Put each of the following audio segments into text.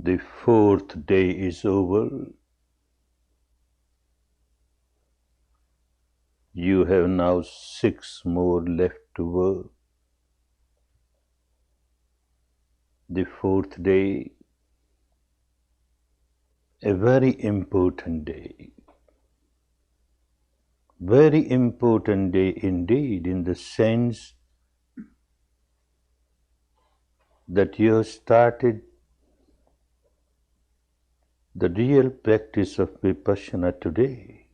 The fourth day is over. You have now 6 more left to work. The fourth day, a very important day. Very important day indeed, in the sense that you have started the real practice of Vipassana today.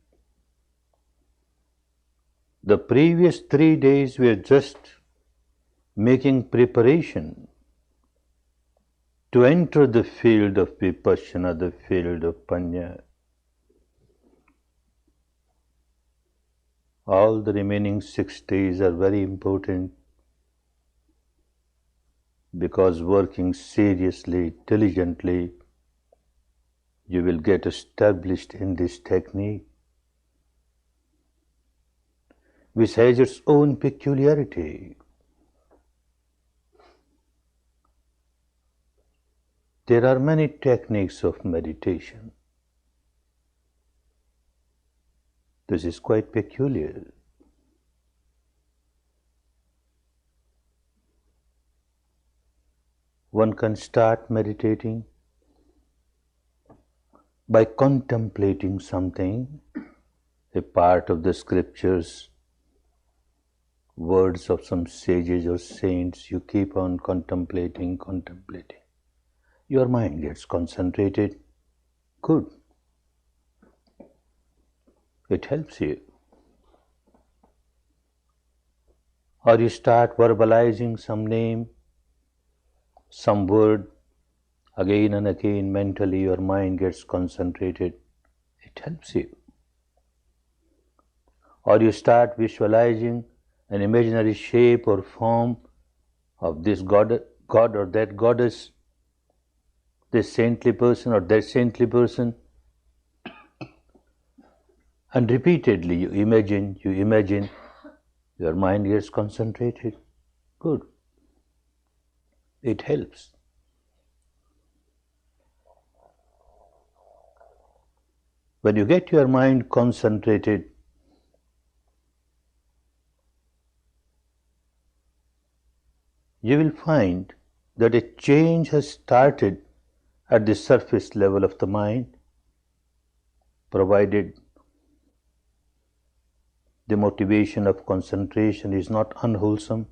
The previous 3 days were just making preparation to enter the field of Vipassana, the field of Panya. All the remaining 6 days are very important because working seriously, diligently, you will get established in this technique, which has its own peculiarity. There are many techniques of meditation. This is quite peculiar. One can start meditating by contemplating something, a part of the scriptures, words of some sages or saints. You keep on contemplating. Your mind gets concentrated. Good. It helps you. Or you start verbalizing some name, some word, again and again mentally your mind gets concentrated. It helps you. Or you start visualizing an imaginary shape or form of this God or that goddess, this saintly person or that saintly person, and repeatedly you imagine, your mind gets concentrated. Good. It helps. When you get your mind concentrated, you will find that a change has started at the surface level of the mind, provided the motivation of concentration is not unwholesome.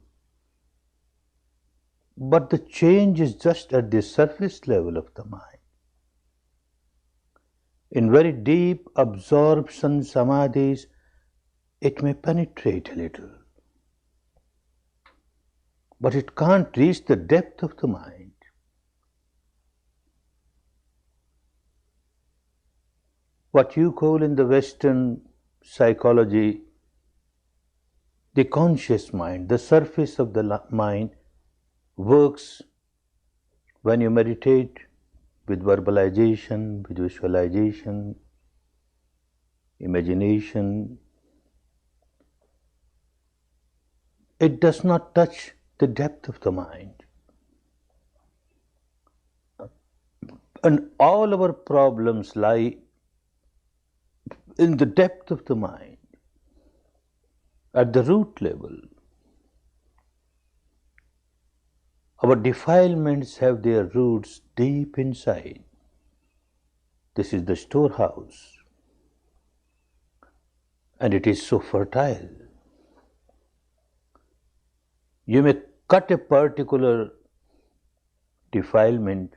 But the change is just at the surface level of the mind. In very deep absorption samadhis, it may penetrate a little, but it can't reach the depth of the mind. What you call in the Western psychology the conscious mind, the surface of the mind, works when you meditate with verbalization, with visualization, imagination. It does not touch the depth of the mind. And all our problems lie in the depth of the mind, at the root level. Our defilements have their roots deep inside. This is the storehouse, and it is so fertile. You may cut a particular defilement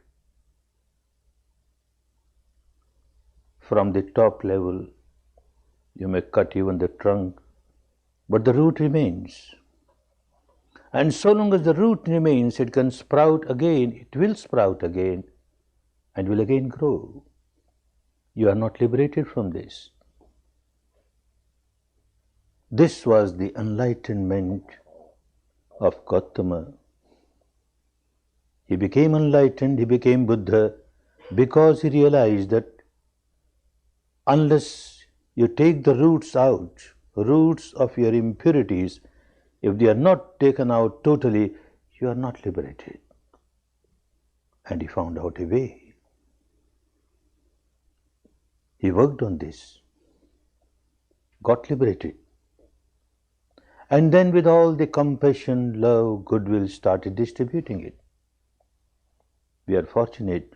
from the top level, you may cut even the trunk, but the root remains. And so long as the root remains, it can sprout again, it will sprout again, and will again grow. You are not liberated from this. This was the enlightenment of Gautama. He became enlightened, he became Buddha, because he realized that unless you take the roots out, roots of your impurities, if they are not taken out totally, you are not liberated. And he found out a way. He worked on this, got liberated, and then with all the compassion, love, goodwill started distributing it. We are fortunate.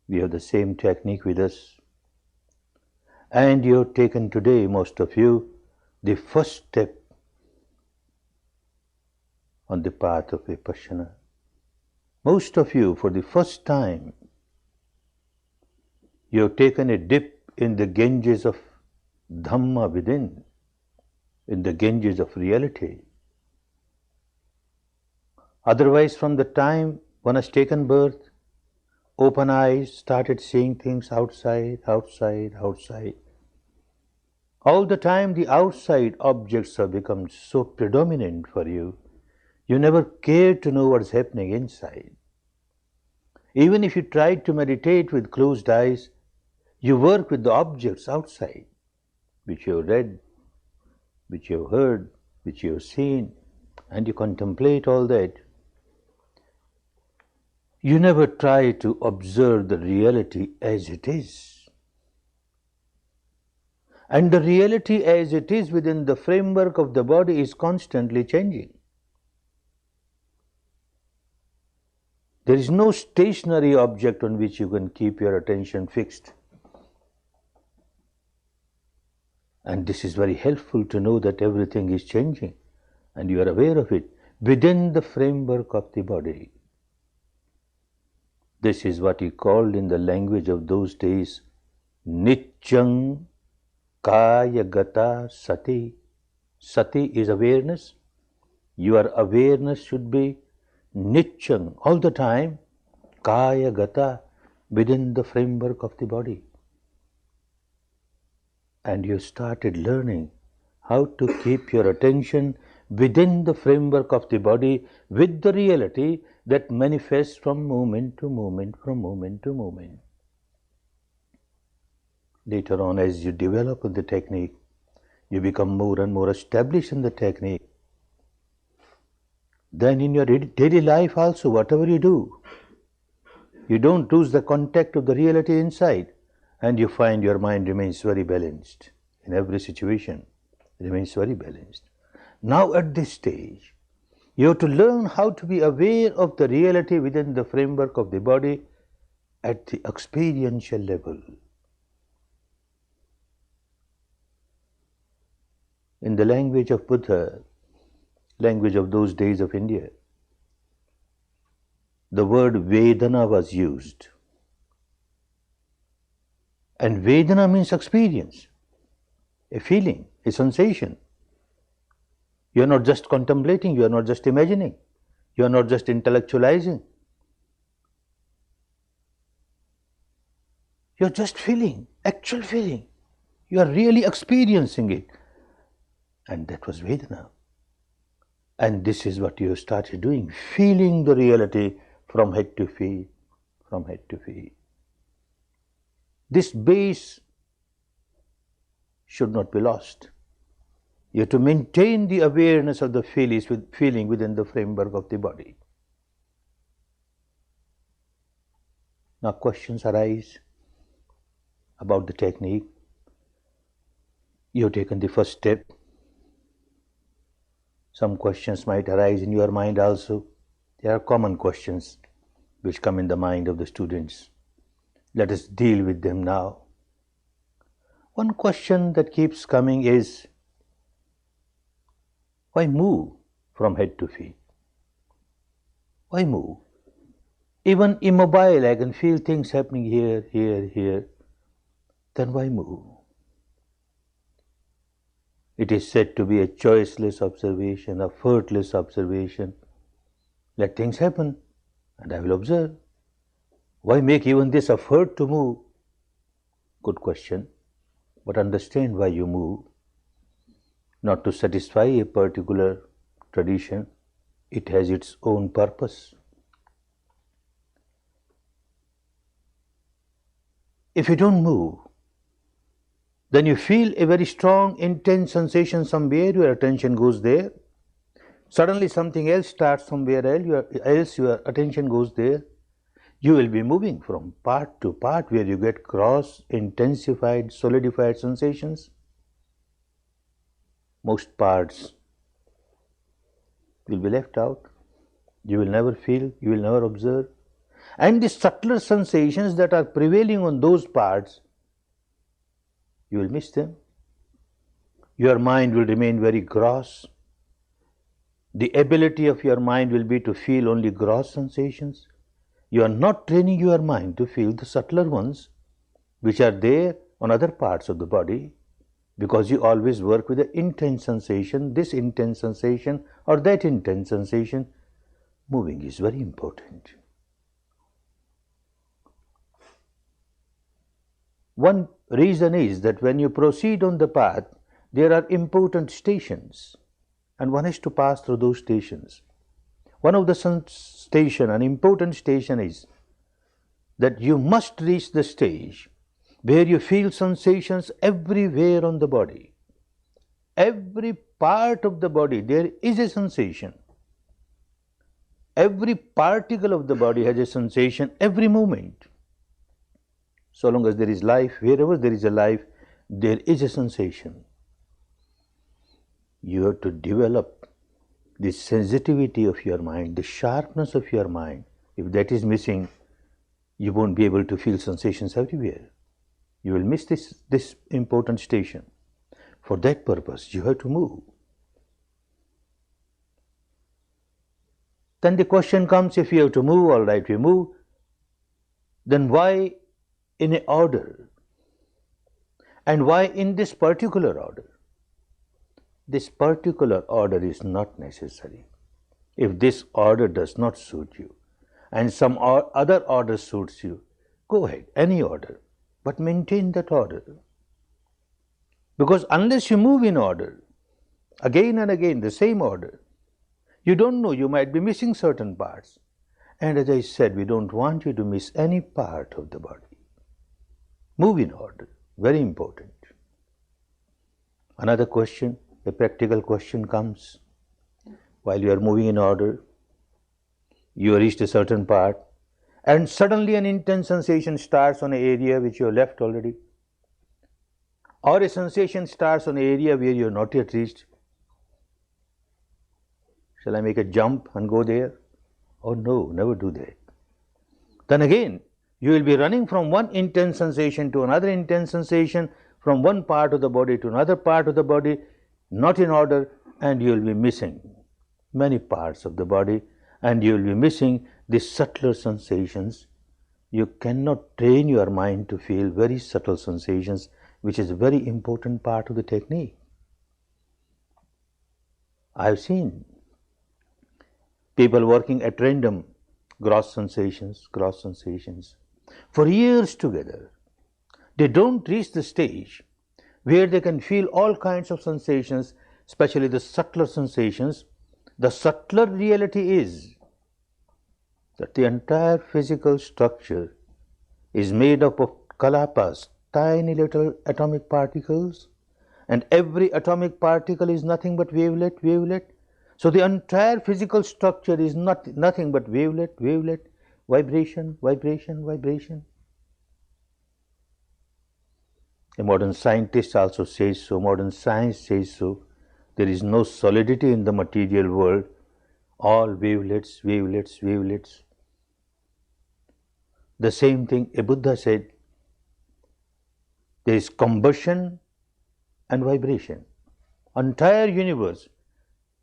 We have the same technique with us. And you have taken today, most of you, the first step on the path of Vipassana. Most of you, for the first time, you have taken a dip in the Ganges of Dhamma within, in the Ganges of reality. Otherwise, from the time one has taken birth, open eyes, started seeing things outside, outside, outside. All the time the outside objects have become so predominant for you, you never cared to know what's happening inside. Even if you tried to meditate with closed eyes, you work with the objects outside, which you have read, which you have heard, which you have seen, and you contemplate all that. You never try to observe the reality as it is. And the reality as it is within the framework of the body is constantly changing. There is no stationary object on which you can keep your attention fixed. And this is very helpful to know that everything is changing and you are aware of it within the framework of the body. This is what he called in the language of those days, Nityang Kaya Gata Sati. Sati is awareness. Your awareness should be Nityang, all the time, Kaya Gata, within the framework of the body. And you started learning how to keep your attention within the framework of the body with the reality that manifests from moment to moment, from moment to moment. Later on, as you develop the technique, you become more and more established in the technique. Then in your daily life also, whatever you do, you don't lose the contact of the reality inside, and you find your mind remains very balanced. In every situation, it remains very balanced. Now at this stage, you have to learn how to be aware of the reality within the framework of the body at the experiential level. In the language of Buddha, language of those days of India, the word Vedana was used. And Vedana means experience, a feeling, a sensation. You are not just contemplating, you are not just imagining, you are not just intellectualizing. You are just feeling, actual feeling. You are really experiencing it. And that was Vedana. And this is what you started doing, feeling the reality from head to feet, from head to feet. This base should not be lost. You have to maintain the awareness of the feeling within the framework of the body. Now questions arise about the technique. You have taken the first step. Some questions might arise in your mind also. There are common questions which come in the mind of the students. Let us deal with them now. One question that keeps coming is, why move from head to feet? Why move? Even immobile, I can feel things happening here, here, here. Then why move? It is said to be a choiceless observation, a effortless observation. Let things happen and I will observe. Why make even this effort to move? Good question. But understand why you move. Not to satisfy a particular tradition. It has its own purpose. If you don't move, then you feel a very strong, intense sensation somewhere, your attention goes there. Suddenly something else starts somewhere else, your attention goes there. You will be moving from part to part where you get cross, intensified, solidified sensations. Most parts will be left out. You will never feel, you will never observe. And the subtler sensations that are prevailing on those parts, you will miss them. Your mind will remain very gross. The ability of your mind will be to feel only gross sensations. You are not training your mind to feel the subtler ones which are there on other parts of the body, because you always work with the intense sensation, this intense sensation or that intense sensation. Moving is very important. One reason is that when you proceed on the path, there are important stations and one has to pass through those stations. One of the station, an important station, is that you must reach the stage where you feel sensations everywhere on the body. Every part of the body there is a sensation. Every particle of the body has a sensation every moment. So long as there is life, wherever there is a life, there is a sensation. You have to develop the sensitivity of your mind, the sharpness of your mind. If that is missing, you won't be able to feel sensations everywhere. You will miss this important station. For that purpose, you have to move. Then the question comes, if you have to move, all right, we move, then why in an order? And why in this particular order? This particular order is not necessary. If this order does not suit you and some other order suits you, go ahead, any order, but maintain that order. Because unless you move in order, again and again the same order, you don't know, you might be missing certain parts. And as I said, we don't want you to miss any part of the body. Move in order, very important. Another question, a practical question comes. While you are moving in order, you reached a certain part, and suddenly an intense sensation starts on an area which you have left already. Or a sensation starts on an area where you have not yet reached. Shall I make a jump and go there? Oh no, never do that. Then again, you will be running from one intense sensation to another intense sensation, from one part of the body to another part of the body, not in order, and you will be missing many parts of the body, and you will be missing the subtler sensations. You cannot train your mind to feel very subtle sensations, which is a very important part of the technique. I have seen people working at random, gross sensations, for years together. They don't reach the stage where they can feel all kinds of sensations, especially the subtler sensations. The subtler reality is that the entire physical structure is made up of kalapas, tiny little atomic particles, and every atomic particle is nothing but wavelet. So the entire physical structure is nothing but wavelet, vibration. A modern scientist also says so, modern science says so. There is no solidity in the material world, all wavelets. The same thing a Buddha said, there is combustion and vibration. Entire universe,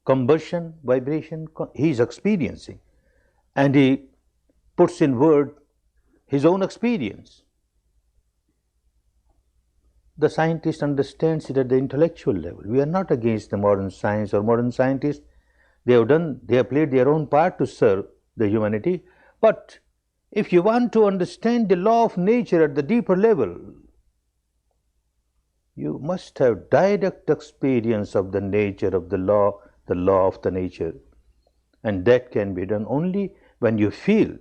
combustion, vibration, he is experiencing, and he puts in word his own experience. The scientist understands it at the intellectual level. We are not against the modern science or modern scientists. They have played their own part to serve the humanity. But if you want to understand the law of nature at the deeper level, you must have direct experience of the nature of the law of the nature. And that can be done only when you feel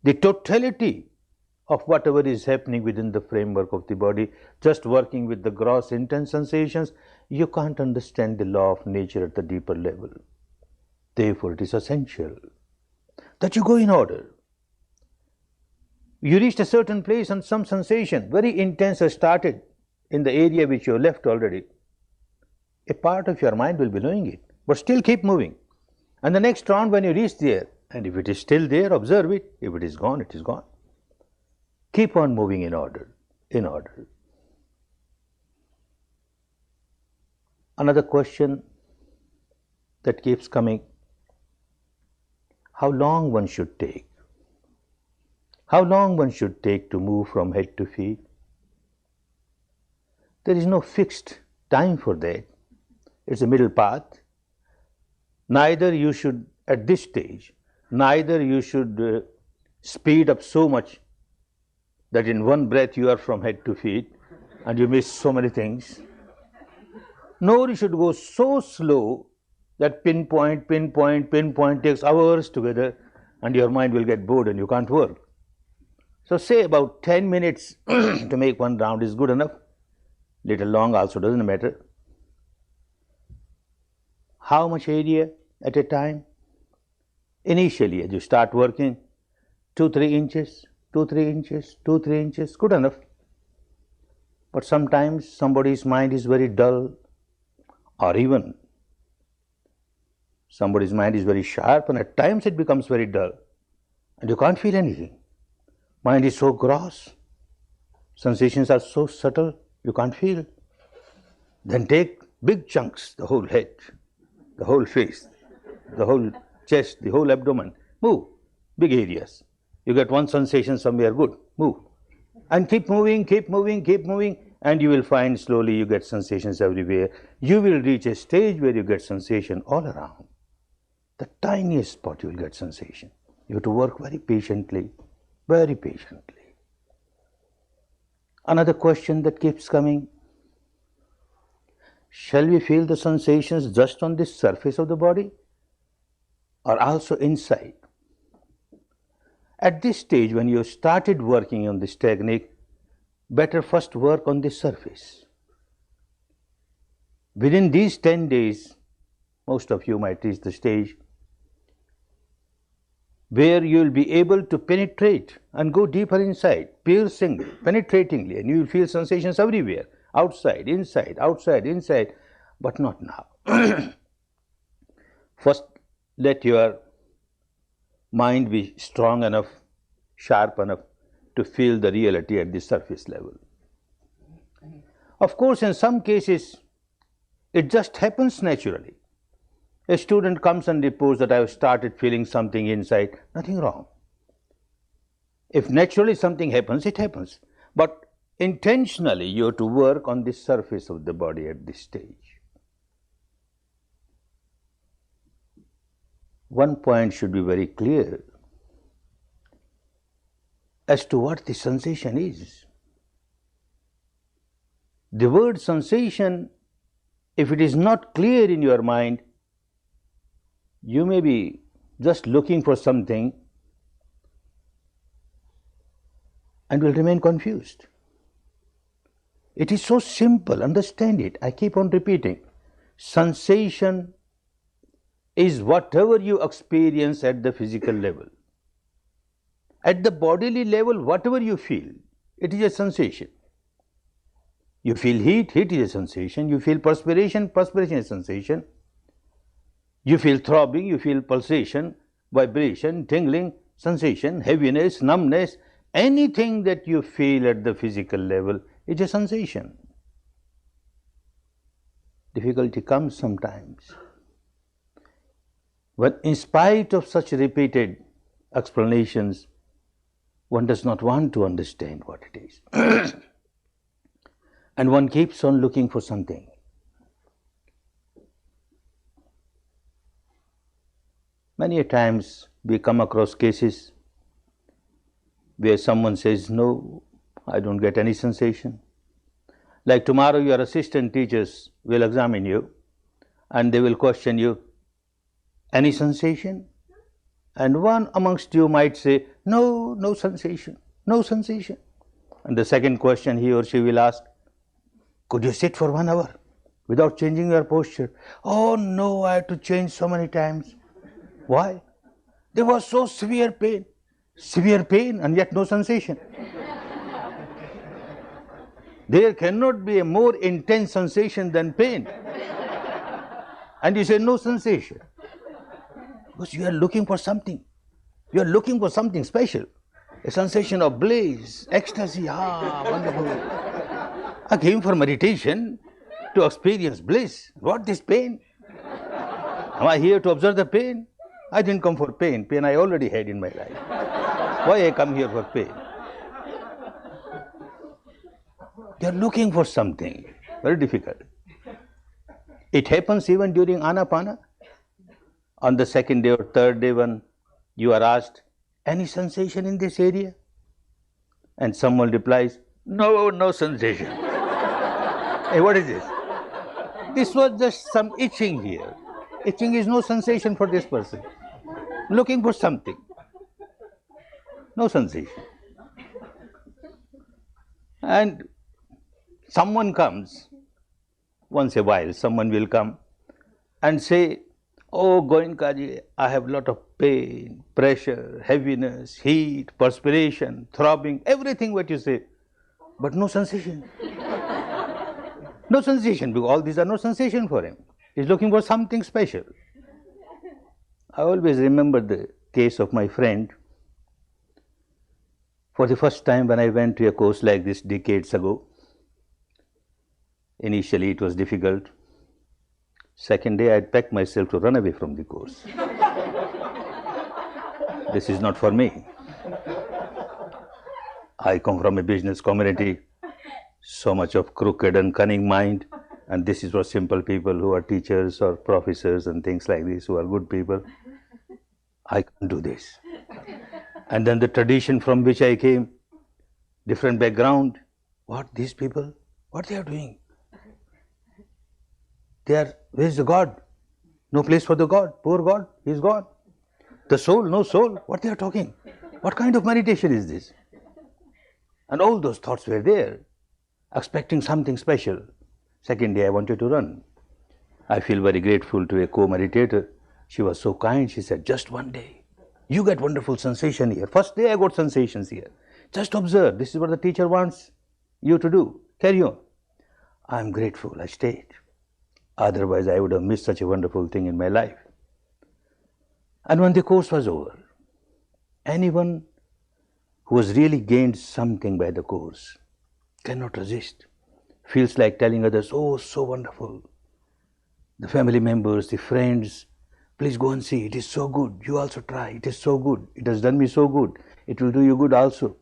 the totality of whatever is happening within the framework of the body. Just working with the gross intense sensations, you can't understand the law of nature at the deeper level. Therefore, it is essential that you go in order. You reached a certain place and some sensation, very intense, has started in the area which you left already. A part of your mind will be knowing it, but still keep moving. And the next round when you reach there, and if it is still there, observe it. If it is gone, it is gone. Keep on moving in order, in order. Another question that keeps coming, how long one should take? How long one should take to move from head to feet? There is no fixed time for that. It's a middle path. Neither you should, at this stage, neither you should speed up so much that in one breath you are from head to feet and you miss so many things. Nor you should go so slow that pinpoint takes hours together and your mind will get bored and you can't work. So say about 10 minutes to make one round is good enough. Little long also doesn't matter. How much area at a time? Initially, as you start working, 2-3 inches, 2-3 inches, 2-3 inches, good enough. But sometimes somebody's mind is very dull, or even somebody's mind is very sharp, and at times it becomes very dull, and you can't feel anything. Mind is so gross, sensations are so subtle, you can't feel. Then take big chunks, the whole head, the whole face, the whole chest, the whole abdomen. Move, big areas. You get one sensation somewhere, good, move. And keep moving, and you will find slowly you get sensations everywhere. You will reach a stage where you get sensation all around. The tiniest spot you will get sensation. You have to work very patiently, very patiently. Another question that keeps coming, shall we feel the sensations just on the surface of the body or also inside? At this stage, when you started working on this technique, better first work on the surface. Within these 10 days, most of you might reach the stage where you will be able to penetrate and go deeper inside, piercingly, penetratingly, and you will feel sensations everywhere, outside, inside, but not now. First, let your mind be strong enough, sharp enough to feel the reality at the surface level. Of course, in some cases, it just happens naturally. A student comes and reports that I have started feeling something inside, nothing wrong. If naturally something happens, it happens. But intentionally, you have to work on the surface of the body at this stage. One point should be very clear as to what the sensation is. The word sensation, if it is not clear in your mind, you may be just looking for something and will remain confused. It is so simple, understand it. I keep on repeating. Sensation is whatever you experience at the physical level. At the bodily level, whatever you feel, it is a sensation. You feel heat, heat is a sensation. You feel perspiration, perspiration is a sensation. You feel throbbing, you feel pulsation, vibration, tingling, sensation, heaviness, numbness. Anything that you feel at the physical level is a sensation. Difficulty comes sometimes when, in spite of such repeated explanations, one does not want to understand what it is. And one keeps on looking for something. Many a times we come across cases where someone says, no, I don't get any sensation. Like tomorrow your assistant teachers will examine you and they will question you, any sensation? And one amongst you might say, no, no sensation, no sensation. And the second question he or she will ask, could you sit for 1 hour without changing your posture? Oh no, I had to change so many times. Why? There was so severe pain. severe pain and yet no sensation. There cannot be a more intense sensation than pain. And you say no sensation. Because you are looking for something. You are looking for something special. A sensation of bliss, ecstasy, wonderful. I came for meditation to experience bliss. What is pain? Am I here to observe the pain? I didn't come for pain. Pain I already had in my life. Why I come here for pain? They are looking for something. Very difficult. It happens even during Anapana. On the second day or third day when you are asked, any sensation in this area? And someone replies, no, no sensation. Hey, what is this? This was just some itching here. Itching is no sensation for this person. Looking for something. No sensation. And someone comes, once a while, someone will come and say, oh, Goenkaji, I have a lot of pain, pressure, heaviness, heat, perspiration, throbbing, everything what you say, but no sensation. No sensation, because all these are no sensation for him. He's looking for something special. I always remember the case of my friend. For the first time when I went to a course like this decades ago, initially it was difficult. Second day I packed myself to run away from the course. This is not for me. I come from a business community, so much of crooked and cunning mind, and this is for simple people who are teachers or professors and things like this, who are good people. I can't do this. And then the tradition from which I came, different background. What, these people? What they are doing? They are, where is the God? No place for the God. Poor God, he is gone. The soul, no soul. What they are talking? What kind of meditation is this? And all those thoughts were there, expecting something special. Second day I wanted to run. I feel very grateful to a co-meditator. She was so kind. She said, just one day, you get wonderful sensation here. First day I got sensations here. Just observe. This is what the teacher wants you to do. Carry on. I am grateful. I stayed. Otherwise, I would have missed such a wonderful thing in my life. And when the course was over, anyone who has really gained something by the course cannot resist. Feels like telling others, oh, so wonderful. The family members, the friends, please go and see. It is so good. You also try. It is so good. It has done me so good. It will do you good also.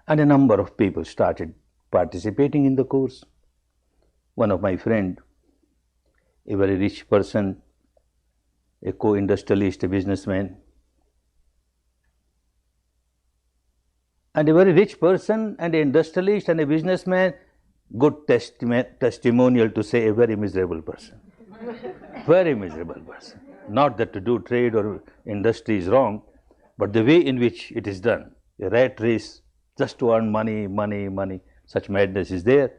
And a number of people started participating in the course. One of my friends, a very rich person, a co-industrialist, a businessman, and a very rich person and an industrialist and a businessman, good testimonial to say a very miserable person. Very miserable person. Not that to do trade or industry is wrong, but the way in which it is done, a rat race just to earn money, money, money, such madness is there.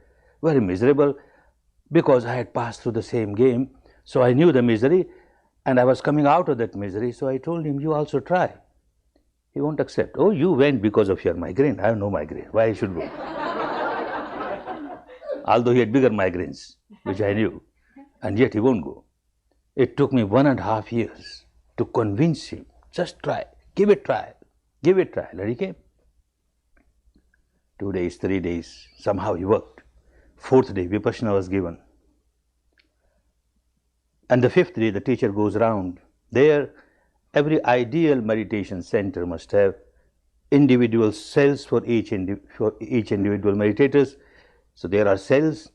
Very miserable, because I had passed through the same game, so I knew the misery, and I was coming out of that misery, so I told him, you also try. He won't accept. Oh, you went because of your migraine. I have no migraine. Why I should go? Although he had bigger migraines, which I knew, and yet he won't go. It took me 1.5 years to convince him, just try, give it try, give it try. And he came. 2 days, 3 days, somehow he worked. 4th day, Vipassana was given. And the 5th day, the teacher goes around. There, every ideal meditation center must have individual cells for each individual meditators. So there are cells,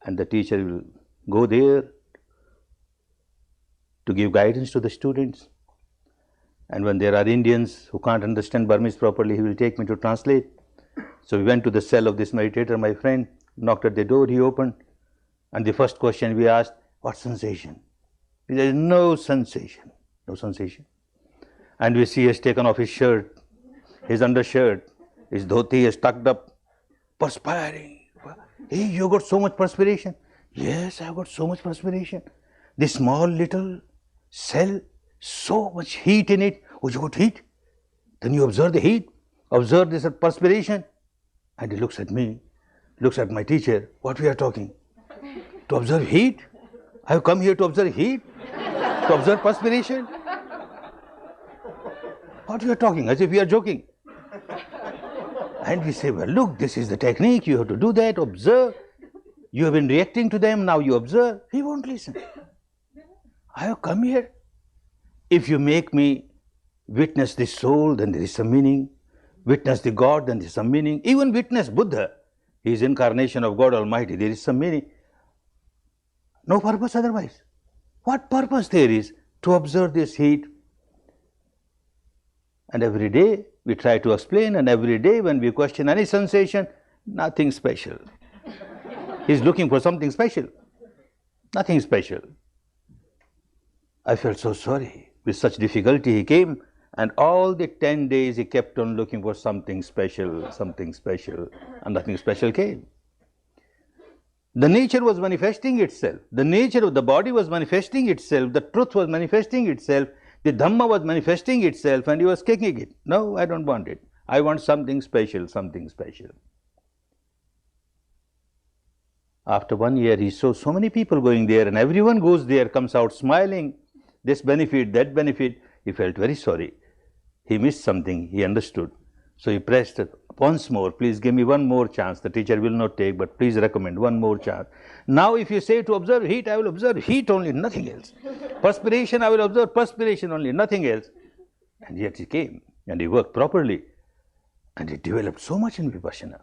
and the teacher will go there to give guidance to the students. And when there are Indians who can't understand Burmese properly, he will take me to translate. So we went to the cell of this meditator, my friend, knocked at the door, he opened, and the first question we asked, what sensation? There is no sensation, no sensation. And we see he has taken off his shirt, his undershirt, his dhoti is tucked up, perspiring. Hey, you got so much perspiration? Yes, I got so much perspiration. This small little cell, so much heat in it. Oh, you got heat? Then you observe the heat, observe this perspiration. And he looks at me, looks at my teacher. What we are talking? To observe heat? I have come here to observe heat? To observe perspiration? What we are talking? As if we are joking. And we say, well, look, this is the technique. You have to do that, observe. You have been reacting to them, now you observe. He won't listen. I have come here. If you make me witness the soul, then there is some meaning. Witness the God, then there is some meaning. Even witness Buddha, he is incarnation of God Almighty, there is some meaning. No purpose otherwise. What purpose there is to observe this heat? And every day we try to explain, and every day when we question any sensation, nothing special. He is looking for something special. Nothing special. I felt so sorry. With such difficulty he came, and all the 10 days he kept on looking for something special, and nothing special came. The nature was manifesting itself. The nature of the body was manifesting itself. The truth was manifesting itself. The Dhamma was manifesting itself, and he was kicking it. No, I don't want it. I want something special, something special. After 1 year, he saw so many people going there, and everyone goes there, comes out smiling, this benefit, that benefit. He felt very sorry. He missed something, he understood. So he pressed once more, please give me one more chance. The teacher will not take, but please recommend one more chance. Now if you say to observe heat, I will observe heat only, nothing else. Perspiration, I will observe perspiration only, nothing else. And yet he came, and he worked properly, and he developed so much in Vipassana.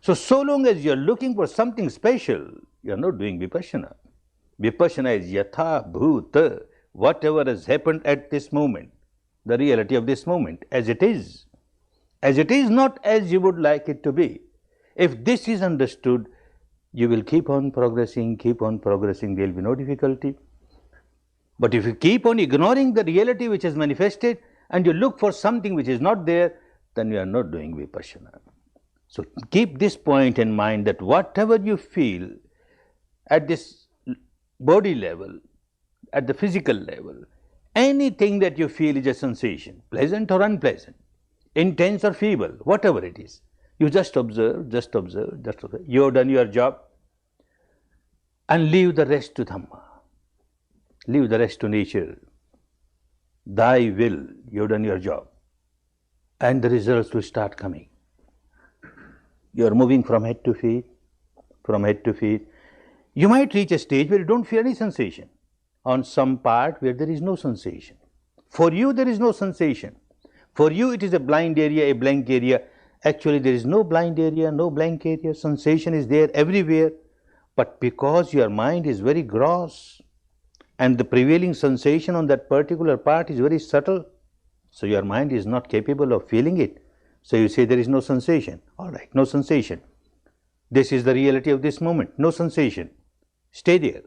So long as you are looking for something special, you are not doing Vipassana. Vipassana is yatha bhuta, whatever has happened at this moment, the reality of this moment, as it is. As it is, not as you would like it to be. If this is understood, you will keep on progressing, there will be no difficulty. But if you keep on ignoring the reality which is manifested, and you look for something which is not there, then you are not doing Vipassana. So keep this point in mind, that whatever you feel at this body level, at the physical level, anything that you feel is a sensation, pleasant or unpleasant, intense or feeble, whatever it is, you just observe, just observe. You have done your job, and leave the rest to Dhamma, leave the rest to nature. Thy will, you have done your job, and the results will start coming. You are moving from head to feet, from head to feet. You might reach a stage where you don't feel any sensation, on some part where there is no sensation. For you there is no sensation. For you it is a blind area, a blank area. Actually there is no blind area, no blank area. Sensation is there everywhere. But because your mind is very gross, and the prevailing sensation on that particular part is very subtle, so your mind is not capable of feeling it. So you say there is no sensation. All right, no sensation. This is the reality of this moment. No sensation. Stay there.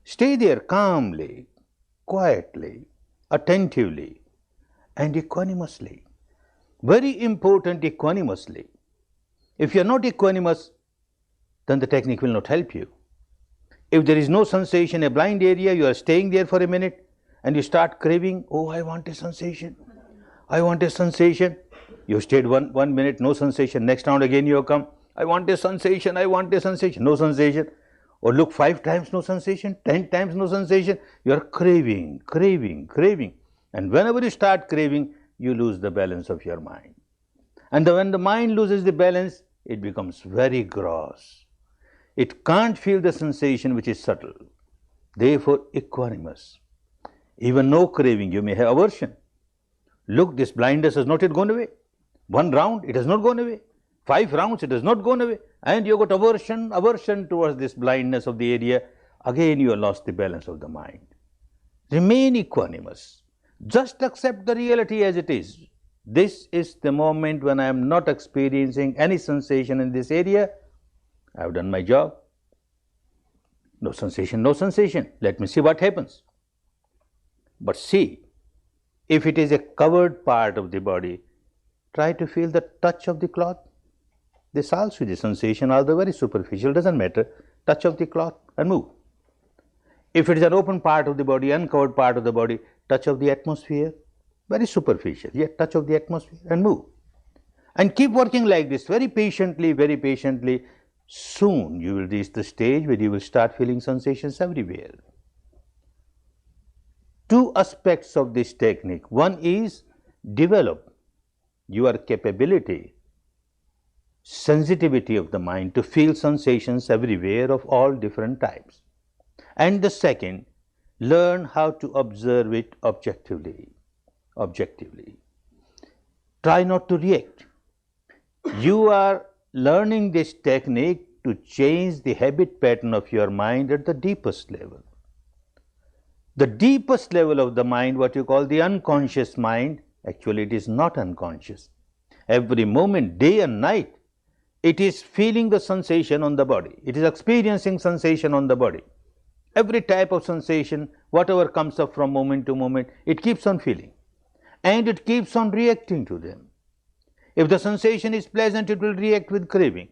Stay there calmly, quietly, attentively, and equanimously. Very important, equanimously. If you are not equanimous, then the technique will not help you. If there is no sensation, a blind area, you are staying there for a minute, and you start craving, oh, I want a sensation. I want a sensation. You stayed one minute, no sensation. Next round again you have come, I want a sensation, I want a sensation, no sensation. Or look 5 times, no sensation, 10 times, no sensation. You are craving, craving, craving. And whenever you start craving, you lose the balance of your mind. And when the mind loses the balance, it becomes very gross. It can't feel the sensation which is subtle. Therefore, equanimous. Even no craving, you may have aversion. Look, this blindness has not yet gone away. 1 round, it has not gone away. 5 rounds, it has not gone away. And you got aversion towards this blindness of the area. Again, you have lost the balance of the mind. Remain equanimous. Just accept the reality as it is. This is the moment when I am not experiencing any sensation in this area. I have done my job. No sensation, no sensation. Let me see what happens. But see, if it is a covered part of the body, try to feel the touch of the cloth. This also is a sensation, although very superficial, doesn't matter. Touch of the cloth and move. If it is an open part of the body, uncovered part of the body, touch of the atmosphere, very superficial, yet touch of the atmosphere and move. And keep working like this very patiently, very patiently. Soon you will reach the stage where you will start feeling sensations everywhere. Two aspects of this technique. One is develop your capability, sensitivity of the mind to feel sensations everywhere of all different types. And the second, learn how to observe it objectively. Try not to react. You are learning this technique to change the habit pattern of your mind at the deepest level. The deepest level of the mind, what you call the unconscious mind, actually it is not unconscious. Every moment, day and night, it is feeling the sensation on the body. It is experiencing sensation on the body. Every type of sensation, whatever comes up from moment to moment, it keeps on feeling. And it keeps on reacting to them. If the sensation is pleasant, it will react with craving,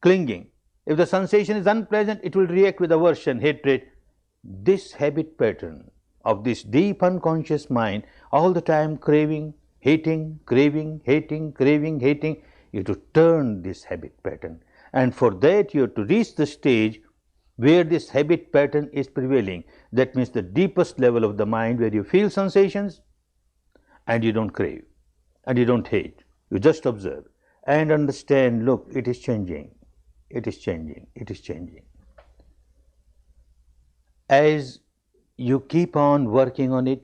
clinging. If the sensation is unpleasant, it will react with aversion, hatred. This habit pattern of this deep unconscious mind, all the time craving, hating, craving, hating, craving, hating, you have to turn this habit pattern. And for that, you have to reach the stage where this habit pattern is prevailing. That means the deepest level of the mind where you feel sensations and you don't crave and you don't hate. You just observe and understand, look, it is changing, it is changing, it is changing. As you keep on working on it,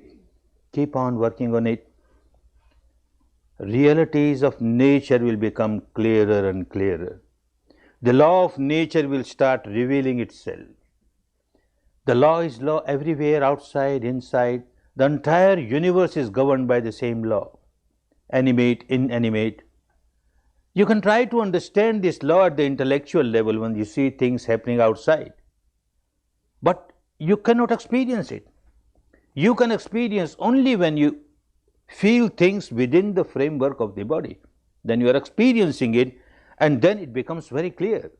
realities of nature will become clearer and clearer. The law of nature will start revealing itself. The law is law everywhere, outside, inside. The entire universe is governed by the same law. Animate, inanimate. You can try to understand this law at the intellectual level when you see things happening outside. But you cannot experience it. You can experience only when you feel things within the framework of the body. Then you are experiencing it, and then it becomes very clear.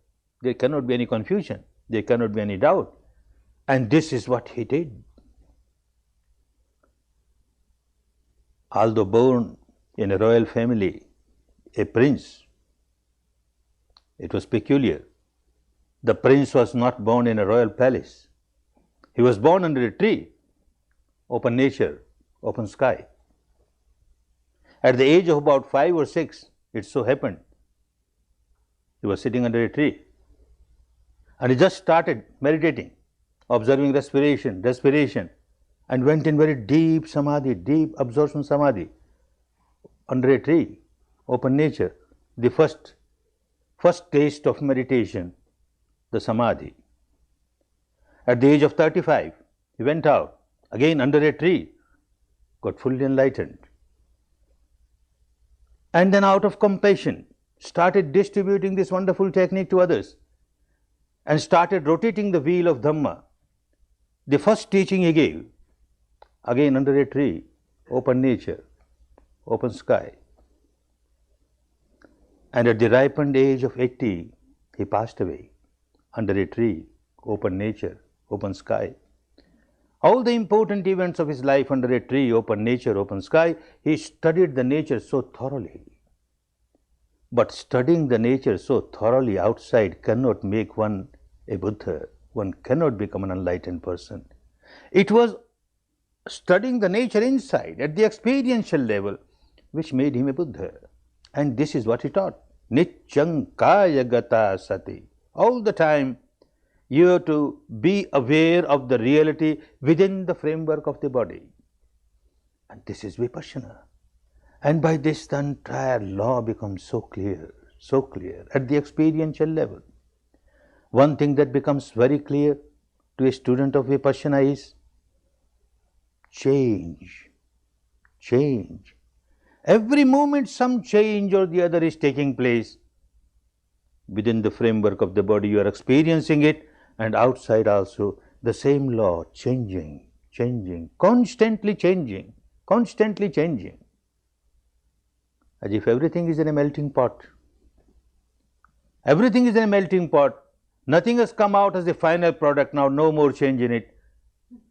There cannot be any confusion. There cannot be any doubt. And this is what he did. Although born in a royal family, a prince, it was peculiar. The prince was not born in a royal palace. He was born under a tree, open nature, open sky. At the age of about 5 or 6, it so happened, he was sitting under a tree and he just started meditating, observing respiration, and went in very deep samadhi, deep absorption samadhi, under a tree, open nature, the first taste of meditation, the samadhi. At the age of 35, he went out, again under a tree, got fully enlightened. And then out of compassion, started distributing this wonderful technique to others and started rotating the wheel of Dhamma. The first teaching he gave, again under a tree, open nature, open sky. And at the ripened age of 80, he passed away under a tree, open nature, open sky. All the important events of his life under a tree, open nature, open sky, he studied the nature so thoroughly. But studying the nature so thoroughly outside cannot make one a Buddha. One cannot become an enlightened person. It was studying the nature inside at the experiential level which made him a Buddha. And this is what he taught. Nityang kaya gata sati. All the time you have to be aware of the reality within the framework of the body. And this is Vipassana. And by this the entire law becomes so clear at the experiential level. One thing that becomes very clear to a student of Vipassana is change. Every moment some change or the other is taking place. Within the framework of the body you are experiencing it, and outside also the same law, changing, constantly changing. As if everything is in a melting pot. Everything is in a melting pot. Nothing has come out as the final product now, no more change in it.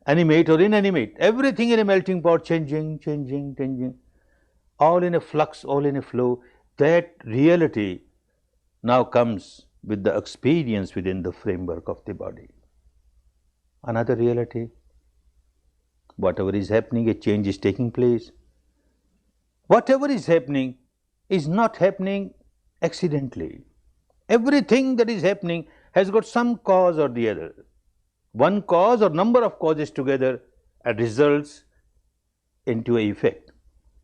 animate or inanimate, everything in a melting pot, changing, changing, changing, all in a flux, all in a flow. That reality now comes with the experience within the framework of the body. Another reality, whatever is happening, a change is taking place. Whatever is happening is not happening accidentally. Everything that is happening has got some cause or the other. One cause or number of causes together and results into a effect.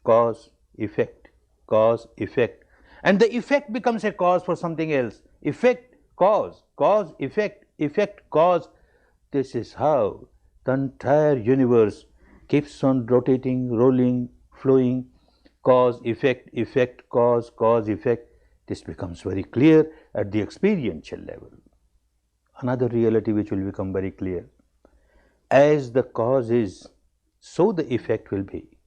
Cause, effect, cause, effect. And the effect becomes a cause for something else. Effect, cause, effect, effect, cause. This is how the entire universe keeps on rotating, rolling, flowing. Cause, effect, cause, effect. This becomes very clear at the experiential level. Another reality which will become very clear. As the cause is, so the effect will be.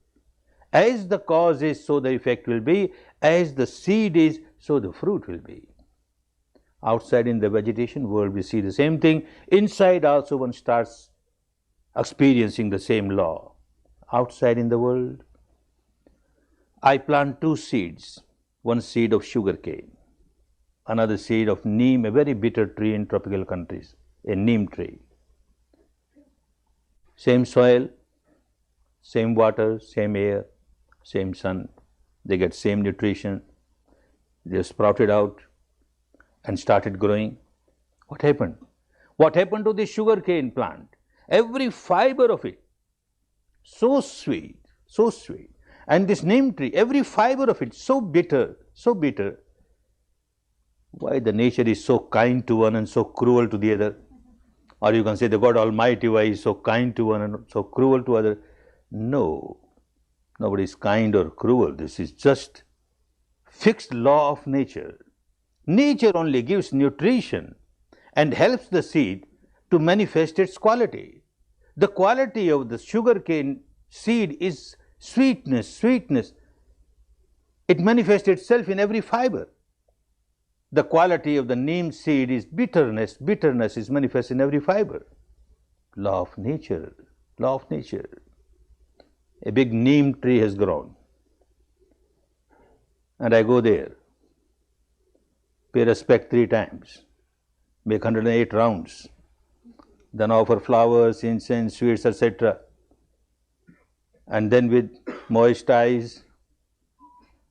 As the cause is, so the effect will be. As the seed is, so the fruit will be. Outside in the vegetation world, we see the same thing. Inside also one starts experiencing the same law. Outside in the world, I plant two seeds. One seed of sugar cane, another seed of neem, a very bitter tree in tropical countries, a neem tree. Same soil, same water, same air, same sun. They get same nutrition. They sprouted out and started growing. What happened? What happened to the sugarcane plant? Every fiber of it, so sweet, so sweet. And this neem tree, every fiber of it, so bitter, so bitter. Why the nature is so kind to one and so cruel to the other? Or you can say the God Almighty, why he is so kind to one and so cruel to other? No, nobody is kind or cruel. This is just fixed law of nature. Nature only gives nutrition and helps the seed to manifest its quality. The quality of the sugarcane seed is sweetness, sweetness. It manifests itself in every fiber. The quality of the neem seed is bitterness, bitterness is manifest in every fiber. Law of nature, law of nature. A big neem tree has grown, and I go there, pay respect 3 times, make 108 rounds, then offer flowers, incense, sweets, etc. And then with moist eyes,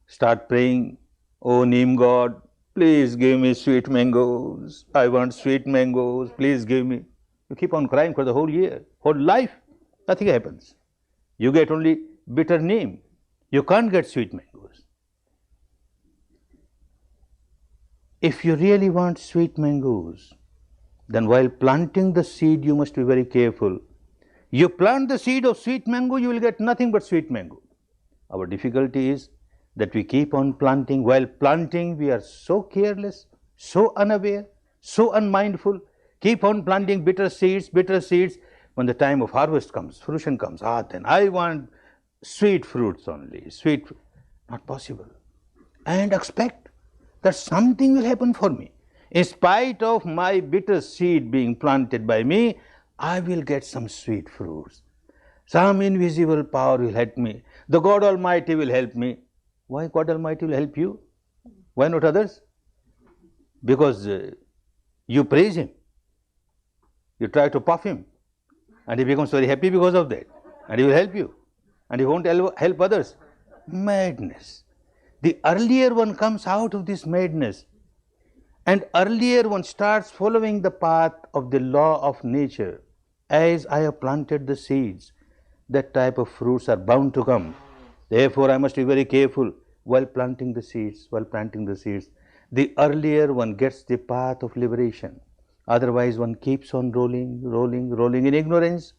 start praying, "Oh neem god, please give me sweet mangoes. I want sweet mangoes, please give me." You keep on crying for the whole year, whole life, nothing happens. You get only bitter neem. You can't get sweet mangoes. If you really want sweet mangoes, then while planting the seed, you must be very careful. You plant the seed of sweet mango, you will get nothing but sweet mango. Our difficulty is that we keep on planting. While planting, we are so careless, so unaware, so unmindful. Keep on planting bitter seeds, bitter seeds. When the time of harvest comes, fruition comes, then I want sweet fruits only, sweet, not possible. And expect that something will happen for me. In spite of my bitter seed being planted by me, I will get some sweet fruits. Some invisible power will help me. The God Almighty will help me. Why God Almighty will help you? Why not others? Because you praise Him. You try to puff Him. And He becomes very happy because of that. And He will help you. And He won't help others. Madness. The earlier one comes out of this madness, and earlier one starts following the path of the law of nature. As I have planted the seeds, that type of fruits are bound to come. Therefore, I must be very careful while planting the seeds, The earlier one gets the path of liberation. Otherwise, one keeps on rolling, rolling, rolling in ignorance,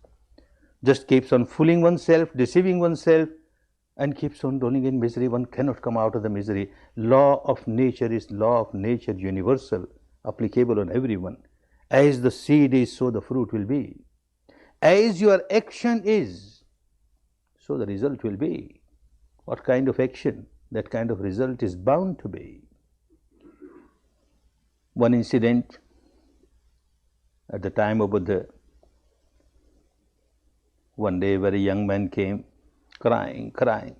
just keeps on fooling oneself, deceiving oneself, and keeps on rolling in misery. One cannot come out of the misery. Law of nature is law of nature, universal, applicable on everyone. As the seed is, so the fruit will be. As your action is, so the result will be. What kind of action, that kind of result is bound to be. One incident at the time of Buddha, One day, a very young man came, crying, crying.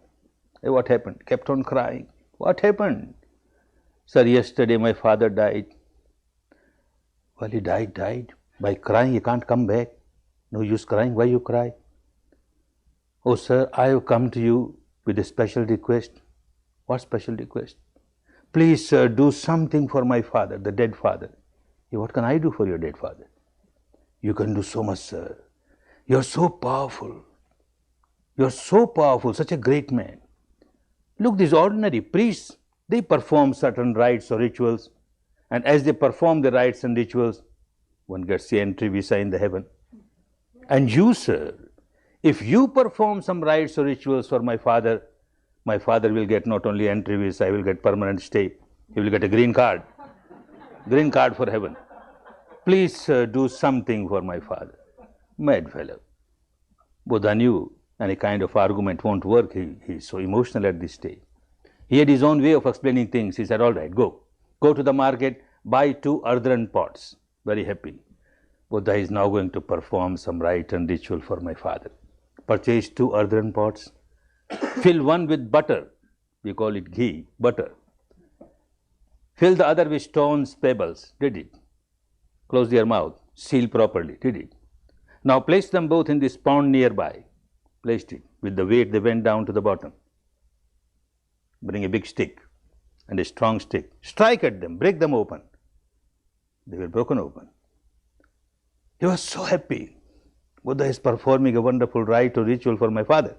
Hey, what happened? Kept on crying. What happened? Sir, yesterday my father died. Well, he died. By crying, he can't come back. No use crying. Why you cry? Oh, sir, I have come to you with a special request. What special request? Please, sir, do something for my father, the dead father. Hey, what can I do for your dead father? You can do so much, sir. You're so powerful. You're so powerful, such a great man. Look, these ordinary priests, they perform certain rites or rituals, and as they perform the rites and rituals, one gets the entry visa in the heaven. And you, sir, if you perform some rites or rituals for my father will get not only entry visa, he will get permanent stay. He will get a green card for heaven. Please, sir, do something for my father. Mad fellow. Buddha knew any kind of argument won't work. He's so emotional at this stage. He had his own way of explaining things. He said, all right, go to the market, buy 2 earthen pots. Very happy. Buddha is now going to perform some rite and ritual for my father. Purchase 2 earthen pots, fill one with butter, we call it ghee, butter. Fill the other with stones, pebbles, did it. Close their mouth, seal properly, did it. Now place them both in this pond nearby. Placed it. With the weight, they went down to the bottom. Bring a big stick and a strong stick. Strike at them, break them open. They were broken open. He was so happy. Buddha is performing a wonderful rite or ritual for my father.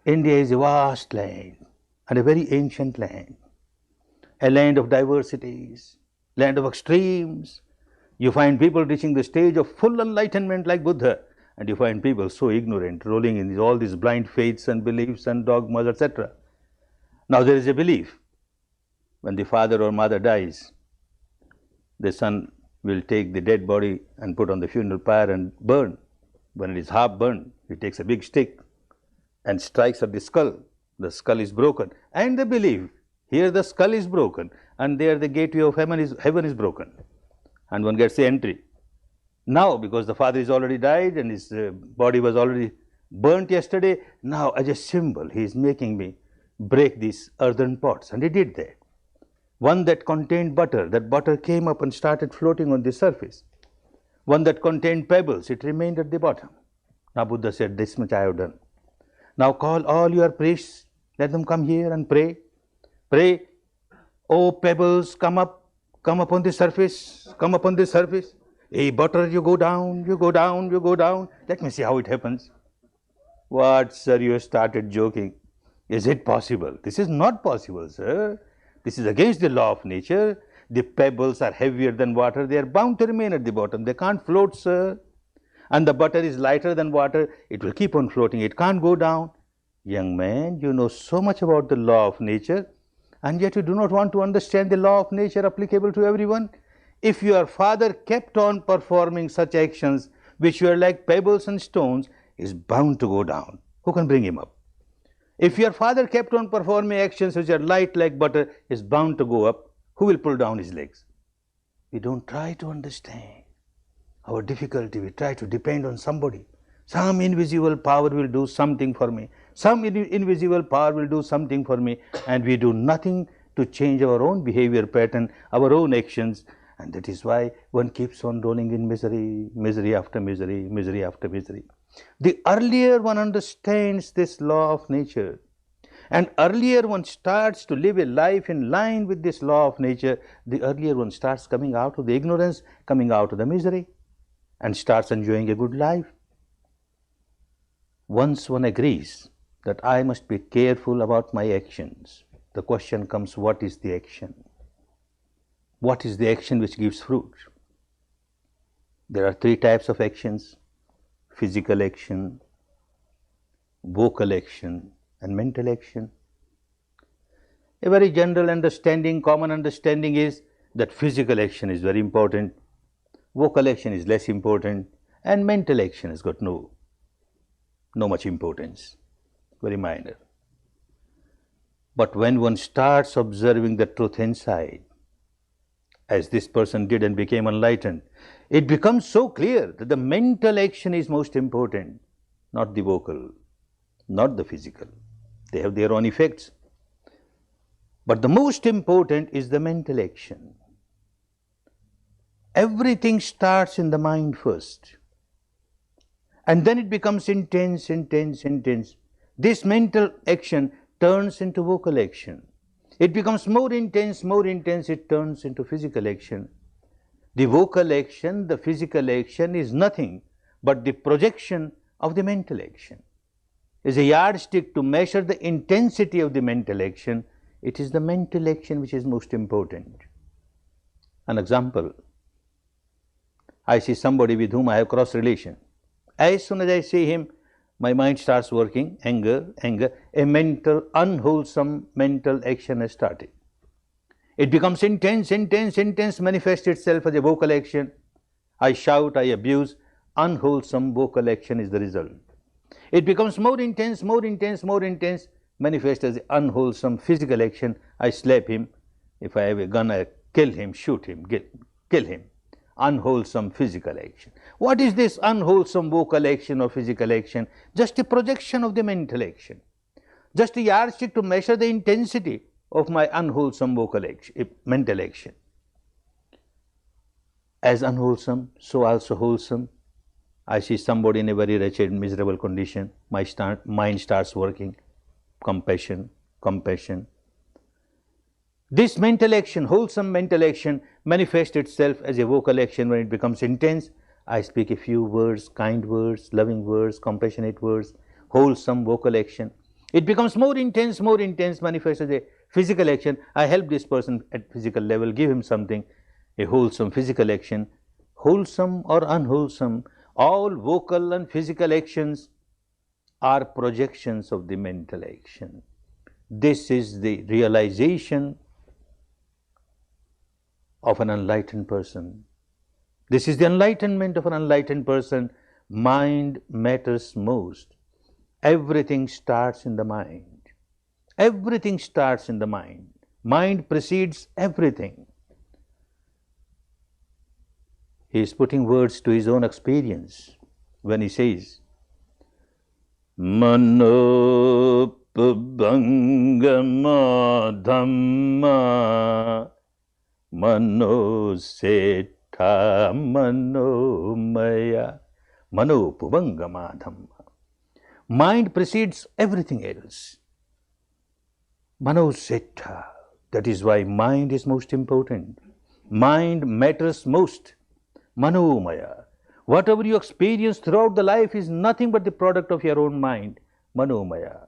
India is a vast land and a very ancient land. A land of diversities, land of extremes. You find people reaching the stage of full enlightenment like Buddha, and you find people so ignorant, rolling in all these blind faiths and beliefs and dogmas, etc. Now there is a belief, when the father or mother dies, the son will take the dead body and put on the funeral pyre and burn. When it is half burned, he takes a big stick and strikes at the skull. The skull is broken. And they believe, here the skull is broken, and there the gateway of heaven is broken. And one gets the entry. Now, because the father is already died and his body was already burnt yesterday, now as a symbol, he is making me break these earthen pots. And he did that. One that contained butter, that butter came up and started floating on the surface. One that contained pebbles, it remained at the bottom. Now Buddha said, this much I have done. Now call all your priests, let them come here and pray. Pray, oh pebbles, come up on the surface, come up on the surface. Hey butter, you go down, you go down, you go down. Let me see how it happens. What, sir, you started joking. Is it possible? This is not possible, sir. This is against the law of nature. The pebbles are heavier than water. They are bound to remain at the bottom. They can't float, sir. And the butter is lighter than water. It will keep on floating. It can't go down. Young man, you know so much about the law of nature, and yet you do not want to understand the law of nature applicable to everyone. If your father kept on performing such actions which were like pebbles and stones, he is bound to go down. Who can bring him up? If your father kept on performing actions which are light like butter, he is bound to go up. Who will pull down his legs? We don't try to understand our difficulty. We try to depend on somebody. Some invisible power will do something for me. Some invisible power will do something for me, and we do nothing to change our own behavior pattern, our own actions, and that is why one keeps on rolling in misery, misery after misery, misery after misery. The earlier one understands this law of nature, and earlier one starts to live a life in line with this law of nature, the earlier one starts coming out of the ignorance, coming out of the misery, and starts enjoying a good life. Once one agrees that I must be careful about my actions, the question comes, what is the action? What is the action which gives fruit? There are 3 types of actions: physical action, vocal action, and mental action. A very general understanding, common understanding is that physical action is very important, vocal action is less important, and mental action has got no much importance, very minor. But when one starts observing the truth inside, as this person did and became enlightened, it becomes so clear that the mental action is most important, not the vocal, not the physical. They have their own effects. But the most important is the mental action. Everything starts in the mind first. And then it becomes intense, intense, intense. This mental action turns into vocal action. It becomes more intense, it turns into physical action. The vocal action, the physical action is nothing but the projection of the mental action. Is a yardstick to measure the intensity of the mental action. It is the mental action which is most important. An example, I see somebody with whom I have cross relation. As soon as I see him, my mind starts working, anger, a mental, unwholesome mental action has started. It becomes intense, manifests itself as a vocal action. I shout, I abuse, unwholesome vocal action is the result. It becomes more intense, manifests as unwholesome physical action. I slap him. If I have a gun, I kill him, shoot him, kill him. Unwholesome physical action. What is this unwholesome vocal action or physical action? Just a projection of the mental action. Just a yardstick to measure the intensity of my unwholesome vocal action, mental action. As unwholesome, so also wholesome. I see somebody in a very wretched, miserable condition. My mind starts working. Compassion. This mental action, wholesome mental action, manifests itself as a vocal action when it becomes intense. I speak a few words, kind words, loving words, compassionate words, wholesome vocal action. It becomes more intense, manifests as a physical action. I help this person at physical level, give him something, a wholesome physical action. Wholesome or unwholesome, all vocal and physical actions are projections of the mental action. This is the realization of an enlightened person. This is the enlightenment of an enlightened person. Mind matters most. Everything starts in the mind. Everything starts in the mind. Mind precedes everything. He is putting words to his own experience when he says, Manopabangama Dhamma Manosetha Manomaya Manopabangama Dhamma. Mind precedes everything else. Manosetha. That is why mind is most important. Mind matters most. Manomaya. Whatever you experience throughout the life is nothing but the product of your own mind. Manomaya.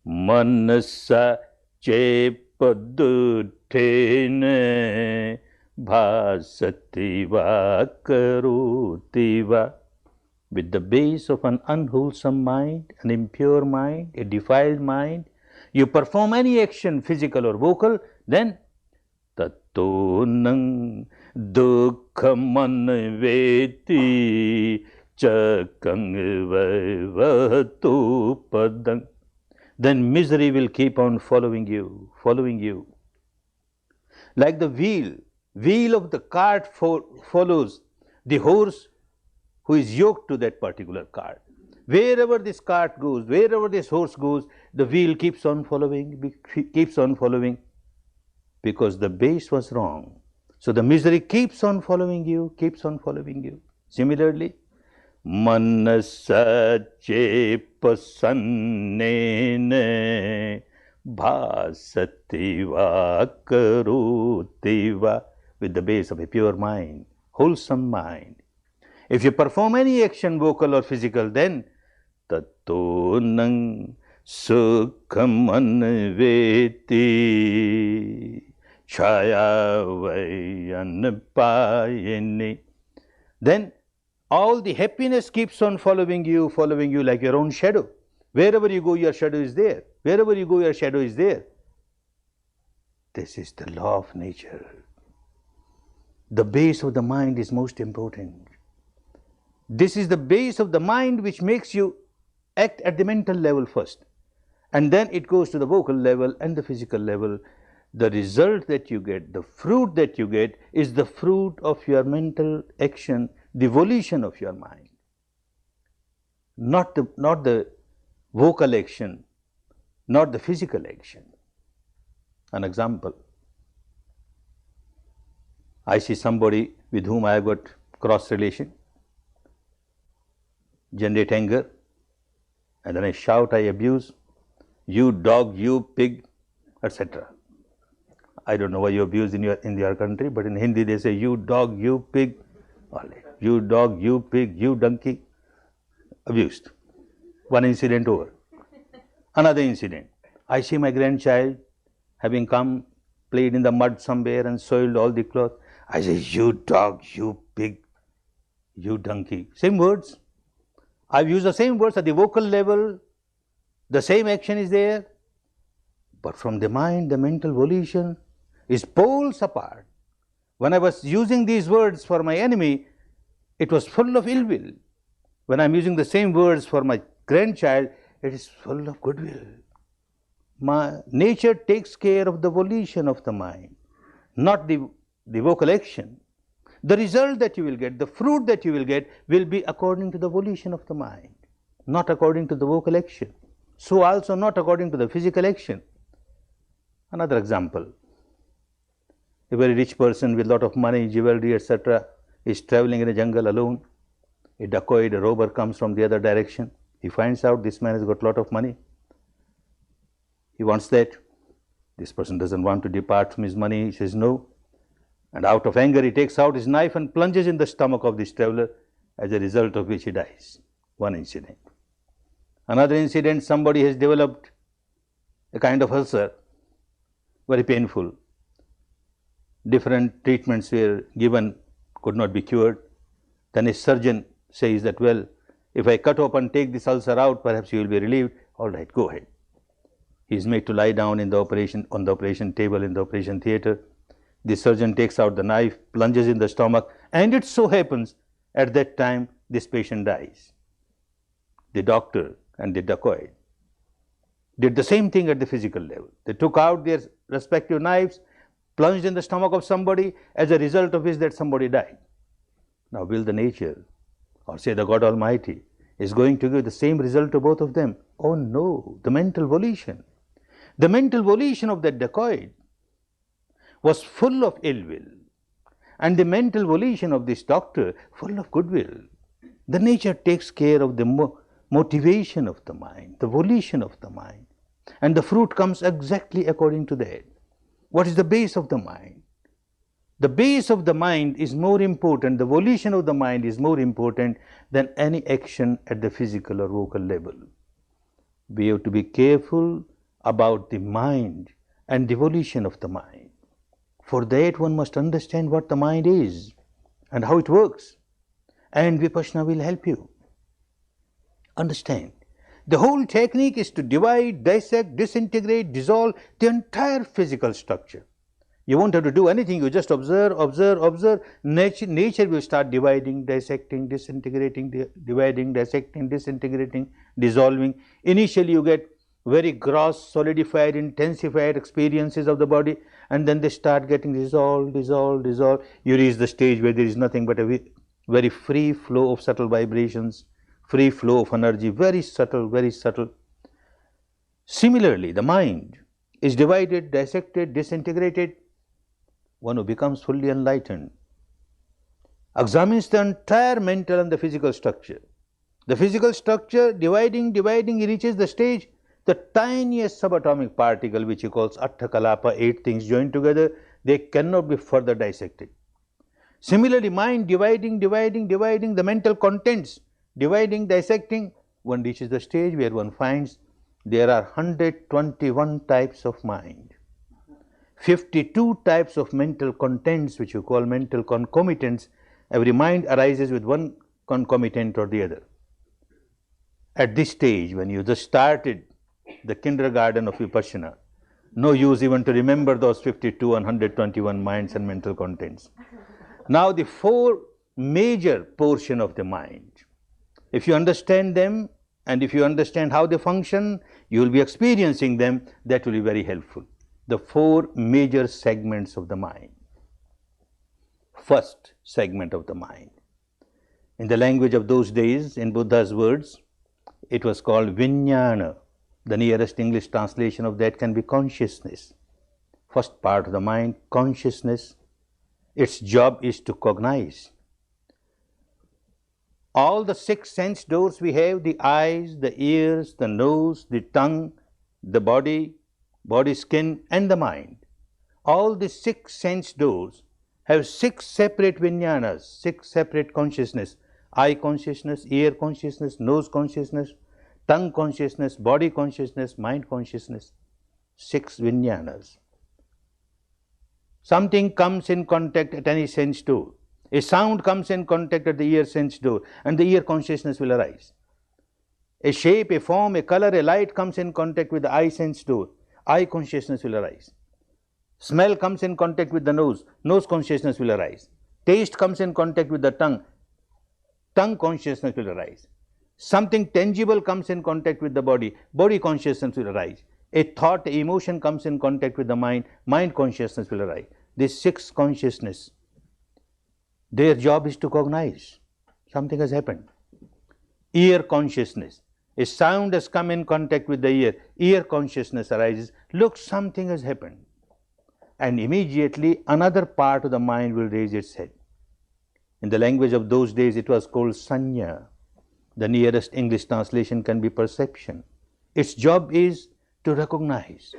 Manasa chepaduttene bhasativa karutiva. With the base of an unwholesome mind, an impure mind, a defiled mind, you perform any action, physical or vocal, then tattonang dukkhamanveti chakang vaivatu padang. Then misery will keep on following you. Like the wheel of the cart follows the horse who is yoked to that particular cart. Wherever this cart goes, wherever this horse goes, the wheel keeps on following, because the base was wrong. So the misery keeps on following you. Similarly, manasa chepasannene bhasativa karutiva. With the base of a pure mind, wholesome mind. If you perform any action, vocal or physical, then tattonang sukham anveti chaya vayanapayini. Then all the happiness keeps on following you like your own shadow. Wherever you go, your shadow is there. This is the law of nature. The base of the mind is most important. This is the base of the mind which makes you act at the mental level first. And then it goes to the vocal level and the physical level. the result that you get, the fruit that you get, is the fruit of your mental action, the volition of your mind, not the vocal action, not the physical action. An example: I see somebody with whom I have got cross relation, generate anger, and then I shout, I abuse, you dog, you pig, etc. I don't know why you abuse in your country, but in Hindi they say you dog, you pig, you dog, you pig, you donkey, abused. One incident over. Another incident: I see my grandchild having come, played in the mud somewhere and soiled all the cloth. I say, you dog, you pig, you donkey. Same words. I've used the same words at the vocal level, the same action is there, but from the mind, the mental volition is poles apart. When I was using these words for my enemy, it was full of ill will. When I'm using the same words for my grandchild, it is full of goodwill. My nature takes care of the volition of the mind, not the vocal action. The result that you will get, the fruit that you will get, will be according to the volition of the mind, not according to the vocal action. So also not according to the physical action. Another example: a very rich person with lot of money, jewelry, etc., is traveling in a jungle alone. A dacoit, a robber comes from the other direction. He finds out this man has got lot of money. He wants that. This person doesn't want to depart from his money. He says no. And out of anger, he takes out his knife and plunges in the stomach of this traveler, as a result of which he dies. One incident. Another incident: somebody has developed a kind of ulcer, very painful. Different treatments were given, could not be cured. Then a surgeon says that, well, if I cut open, take this ulcer out, perhaps you will be relieved. All right, go ahead. He is made to lie down on the operation table in the operation theatre. The surgeon takes out the knife, plunges in the stomach, and it so happens at that time this patient dies. The doctor and the dacoit did the same thing at the physical level. They took out their respective knives, plunged in the stomach of somebody, as a result of which that somebody died. Now, will the nature, or say the God Almighty, is going to give the same result to both of them? Oh no, the mental volition. The mental volition of that dacoit was full of ill will, and the mental volition of this doctor full of goodwill. The nature takes care of the motivation of the mind, the volition of the mind, and the fruit comes exactly according to that. What is the base of the mind? The base of the mind is more important, the volition of the mind is more important than any action at the physical or vocal level. We have to be careful about the mind and the volition of the mind. For that, one must understand what the mind is and how it works, and Vipassana will help you understand. The whole technique is to divide, dissect, disintegrate, dissolve the entire physical structure. You won't have to do anything, you just observe, observe, observe. Nature will start dividing, dissecting, disintegrating, dividing, dissecting, disintegrating, dissolving. Initially you get very gross, solidified, intensified experiences of the body, and then they start getting dissolved, dissolved, dissolved. You reach the stage where there is nothing but a very free flow of subtle vibrations, free flow of energy, very subtle, very subtle. Similarly, the mind is divided, dissected, disintegrated. One who becomes fully enlightened examines the entire mental and the physical structure. The physical structure, dividing, he reaches the stage, the tiniest subatomic particle, which he calls Attakalapa, 8 things joined together, they cannot be further dissected. Similarly, mind dividing, the mental contents, dividing, dissecting, one reaches the stage where one finds there are 121 types of mind, 52 types of mental contents, which you call mental concomitants. Every mind arises with one concomitant or the other. At this stage, when you just started the kindergarten of Vipassana, no use even to remember those 52 and 121 minds and mental contents. Now, the 4 major portion of the mind, if you understand them and if you understand how they function, you will be experiencing them, that will be very helpful. the four major segments of the mind. First segment of the mind. In the language of those days, in Buddha's words, it was called Vijnana. The nearest English translation of that can be consciousness. First part of the mind, consciousness. Its job is to cognize. All the six sense doors we have, the eyes, the ears, the nose, the tongue, the body, skin and the mind. All the six sense doors have six separate vijnanas, six separate consciousness. Eye consciousness, ear consciousness, nose consciousness, tongue consciousness, body consciousness, mind consciousness. Six vijnanas. Something comes in contact at any sense door. A sound comes in contact at the ear sense door and the ear consciousness will arise. A shape, a form, a color, a light comes in contact with the eye sense door. Eye consciousness will arise. Smell comes in contact with the nose. Nose consciousness will arise. Taste comes in contact with the tongue. Tongue consciousness will arise. Something tangible comes in contact with the body. Body consciousness will arise. A thought, a emotion comes in contact with the mind. Mind consciousness will arise. These six consciousness, their job is to cognize. Something has happened. Ear consciousness. A sound has come in contact with the ear. Ear consciousness arises. Look, something has happened. And immediately another part of the mind will raise its head. In the language of those days, it was called sanya. The nearest English translation can be perception. Its job is to recognize.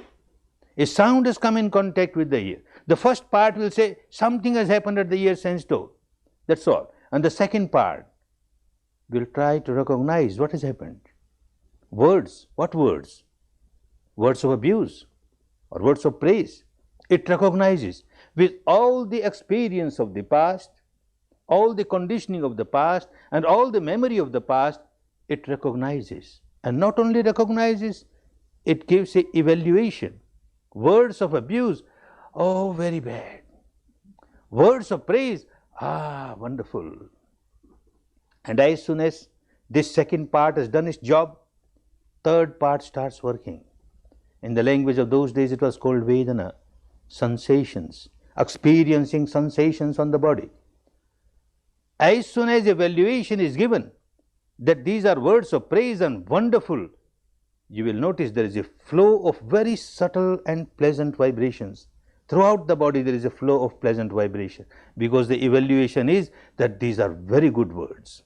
A sound has come in contact with the ear. The first part will say something has happened at the ear sense door. That's all. And the second part will try to recognize what has happened. Words. What words? Words of abuse or words of praise. It recognizes with all the experience of the past, all the conditioning of the past and all the memory of the past, it recognizes. And not only recognizes, it gives an evaluation. Words of abuse, oh, very bad. Words of praise, ah, wonderful. And as soon as this second part has done its job, third part starts working. In the language of those days, it was called Vedana, sensations, experiencing sensations on the body. As soon as evaluation is given that these are words of praise and wonderful, you will notice there is a flow of very subtle and pleasant vibrations. Throughout the body there is a flow of pleasant vibration because the evaluation is that these are very good words.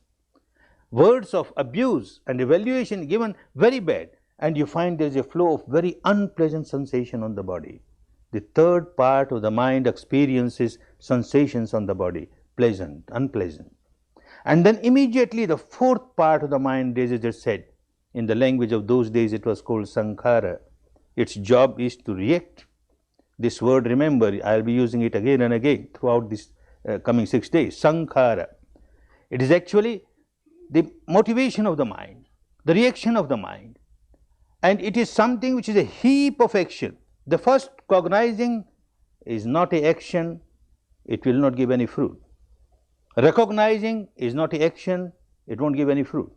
Words of abuse and evaluation given very bad, and you find there is a flow of very unpleasant sensation on the body. The third part of the mind experiences sensations on the body, pleasant, unpleasant. And then immediately the fourth part of the mind raises its head. In the language of those days, it was called sankhara. Its job is to react. This word, remember, I will be using it again and again throughout this coming 6 days. Sankhara. It is actually the motivation of the mind, the reaction of the mind. And it is something which is a heap of action. The first cognizing is not an action, it will not give any fruit. Recognizing is not an action, it won't give any fruit.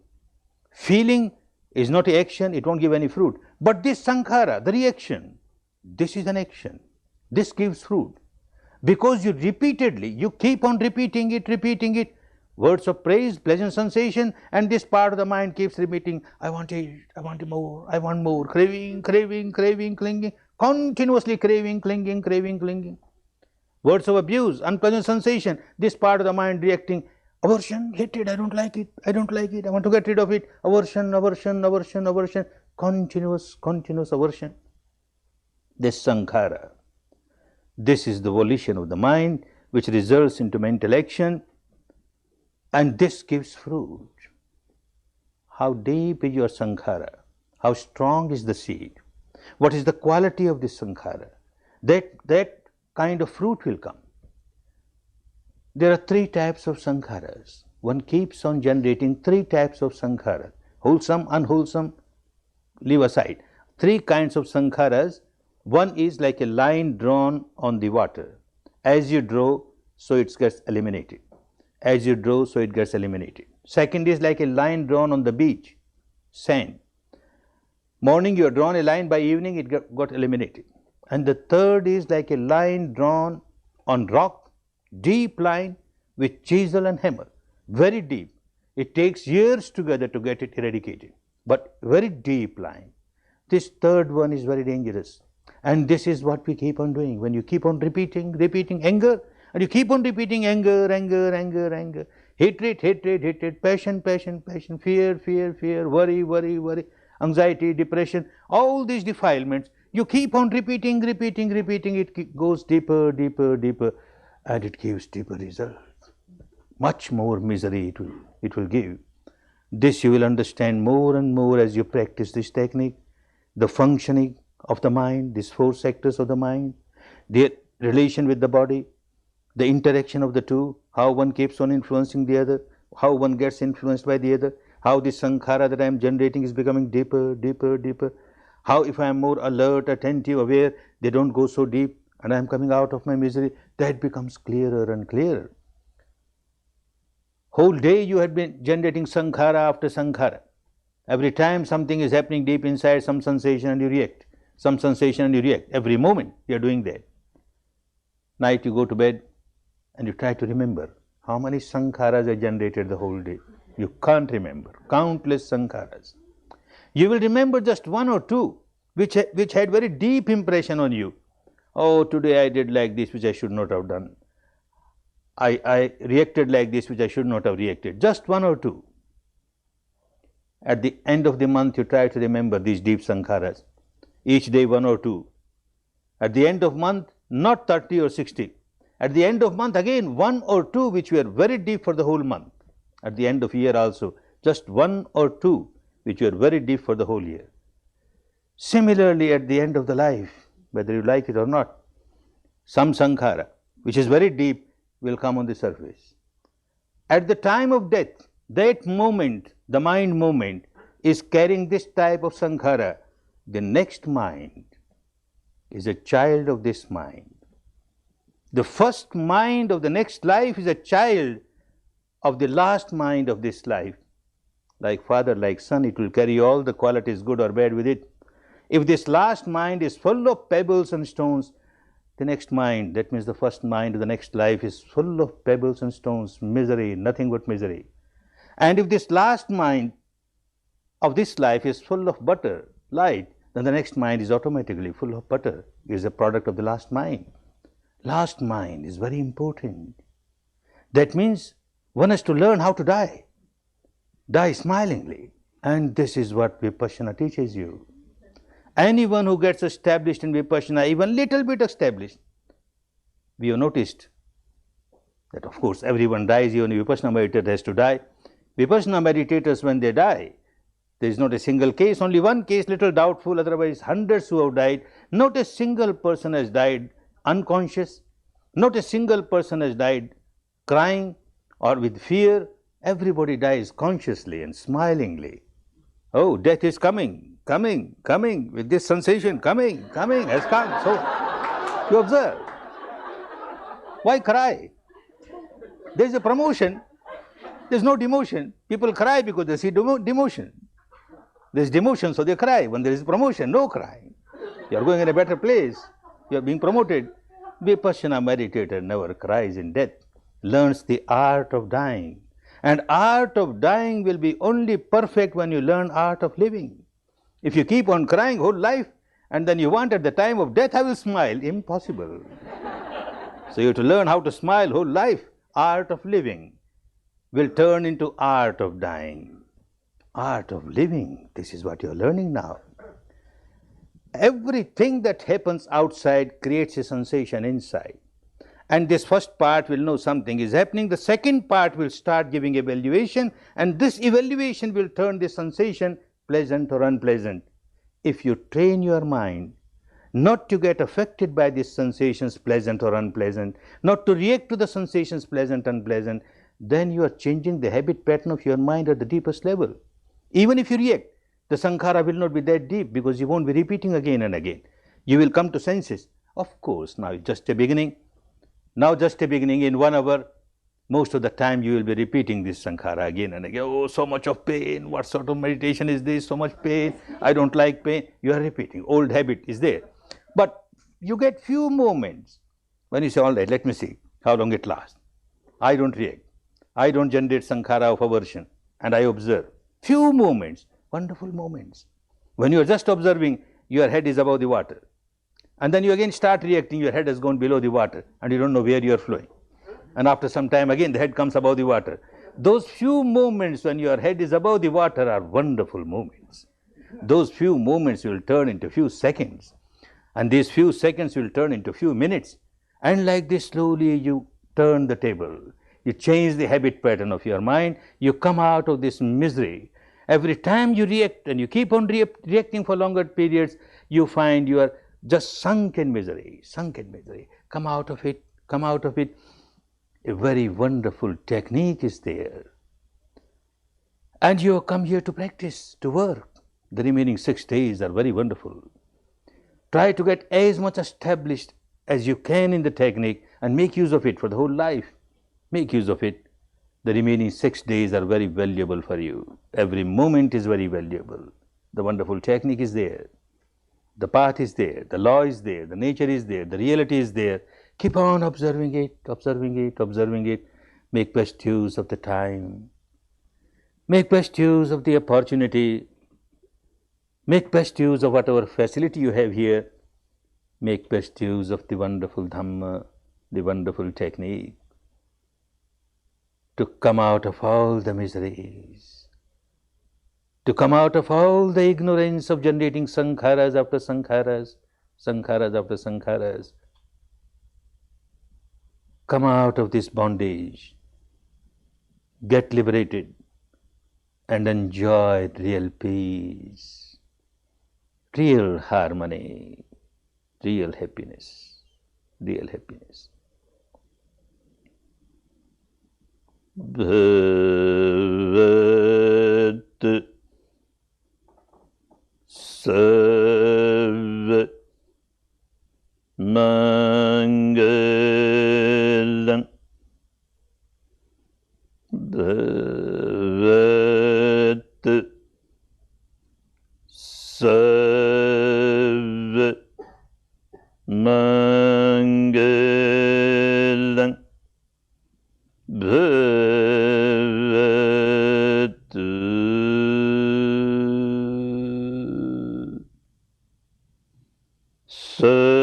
Feeling is not an action, it won't give any fruit. But this sankhara, the reaction, this is an action. This gives fruit. Because you repeatedly, you keep on repeating it, words of praise, pleasant sensation, and this part of the mind keeps repeating, I want it more, I want more, craving, clinging, continuously craving, clinging. Words of abuse, unpleasant sensation, this part of the mind reacting, aversion, hatred, I don't like it, I want to get rid of it, aversion, continuous aversion. This sankhara, this is the volition of the mind which results into mental action, and this gives fruit. How deep is your sankhara? How strong is the seed? What is the quality of this sankhara? That kind of fruit will come. There are three types of sankharas. One keeps on generating three types of sankhara. Wholesome, unwholesome, leave aside. Three kinds of sankharas. One is like a line drawn on the water. As you draw, so it gets eliminated. As you draw, so it gets eliminated. Second is like a line drawn on the beach, sand. Morning you have drawn a line, by evening it got eliminated. And the third is like a line drawn on rock, deep line with chisel and hammer, very deep. It takes years together to get it eradicated, but very deep line. This third one is very dangerous. And this is what we keep on doing. When you keep on repeating anger, and you keep on repeating anger, hatred, passion, fear, worry, anxiety, depression, all these defilements, you keep on repeating, it goes deeper, and it gives deeper results. Much more misery it will give. This you will understand more and more as you practice this technique, the functioning of the mind, these four sectors of the mind, their relation with the body, the interaction of the two, how one keeps on influencing the other, how one gets influenced by the other, how this sankhara that I am generating is becoming deeper, how if I am more alert, attentive, aware, they don't go so deep and I am coming out of my misery, that becomes clearer and clearer. Whole day you have been generating sankhara after sankhara. Every time something is happening deep inside, some sensation and you react, some sensation and you react. Every moment you are doing that. Night you go to bed and you try to remember how many sankharas are generated the whole day. You can't remember, countless sankharas. You will remember just one or two which had very deep impression on you. Oh, today I did like this which I should not have done. I reacted like this which I should not have reacted. Just one or two. At the end of the month you try to remember these deep sankharas. Each day one or two. At the end of month, not 30 or 60. At the end of month again one or two which were very deep for the whole month. At the end of year also, just one or two which were very deep for the whole year. Similarly, at the end of the life, whether you like it or not, some sankhara which is very deep will come on the surface. At the time of death, that moment, the mind moment, is carrying this type of sankhara. The next mind is a child of this mind. The first mind of the next life is a child of the last mind of this life. Like father, like son, it will carry all the qualities, good or bad, with it. If this last mind is full of pebbles and stones, the next mind, that means the first mind of the next life, is full of pebbles and stones, misery, nothing but misery. And if this last mind of this life is full of butter, light, then the next mind is automatically full of butter. It is a product of the last mind. Last mind is very important. That means one has to learn how to die. Die smilingly. And this is what Vipassana teaches you. Anyone who gets established in Vipassana, even little bit established, we have noticed that of course everyone dies, even a Vipassana meditator has to die. Vipassana meditators, when they die, there is not a single case, only one case, little doubtful, otherwise hundreds who have died. Not a single person has died unconscious, not a single person has died crying or with fear. Everybody dies consciously and smilingly. Oh, death is coming, with this sensation, coming, has come. So, you observe. Why cry? There is a promotion, there is no demotion. People cry because they see demotion. There is demotion, so they cry. When there is promotion, no crying. You are going in a better place, you are being promoted. Vipassana meditator never cries in death, learns the art of dying. And art of dying will be only perfect when you learn art of living. If you keep on crying whole life and then you want at the time of death I will smile, impossible. So you have to learn how to smile whole life. Art of living will turn into art of dying. Art of living, this is what you are learning now. Everything that happens outside creates a sensation inside. And this first part will know something is happening. The second part will start giving evaluation, and this evaluation will turn the sensation pleasant or unpleasant. If you train your mind not to get affected by these sensations, pleasant or unpleasant, not to react to the sensations, pleasant, unpleasant, then you are changing the habit pattern of your mind at the deepest level. Even if you react, the sankhara will not be that deep because you won't be repeating again and again. You will come to senses. Of course, now it's just a beginning. Now just a beginning, in 1 hour, most of the time you will be repeating this sankhara again and again. Oh, so much of pain, what sort of meditation is this, so much pain, I don't like pain. You are repeating, old habit is there. But you get few moments when you say, all right, let me see how long it lasts. I don't react. I don't generate sankhara of aversion, and I observe. Few moments, wonderful moments. When you are just observing, your head is above the water. And then you again start reacting, your head has gone below the water, and you don't know where you are flowing. And after some time, again the head comes above the water. Those few moments when your head is above the water are wonderful moments. Those few moments will turn into few seconds. And these few seconds will turn into few minutes. And like this, slowly you turn the table. You change the habit pattern of your mind. You come out of this misery. Every time you react and you keep on reacting for longer periods, you find you are just sunk in misery, sunk in misery. Come out of it, come out of it. A very wonderful technique is there. And you have come here to practice, to work. The remaining 6 days are very wonderful. Try to get as much established as you can in the technique and make use of it for the whole life. Make use of it. The remaining 6 days are very valuable for you. Every moment is very valuable. The wonderful technique is there. The path is there. The law is there. The nature is there. The reality is there. Keep on observing it, observing it, observing it. Make best use of the time. Make best use of the opportunity. Make best use of whatever facility you have here. Make best use of the wonderful Dhamma, the wonderful technique, to come out of all the miseries, to come out of all the ignorance of generating sankharas after sankharas, sankharas after sankharas. Come out of this bondage, get liberated, and enjoy real peace, real harmony, real happiness, real happiness. Bhavat Sarva Mangalam Bhavat Sarva Mangalam Bhavatu Sarvamangalam.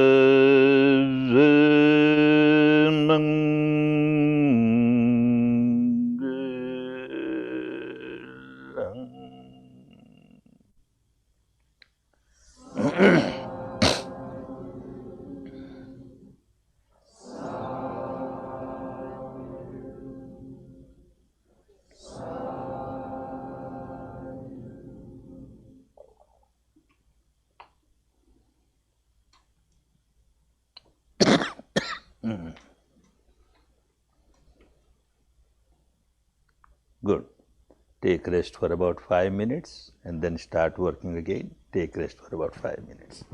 Good. Take rest for about 5 minutes and then start working again. Take rest for about 5 minutes.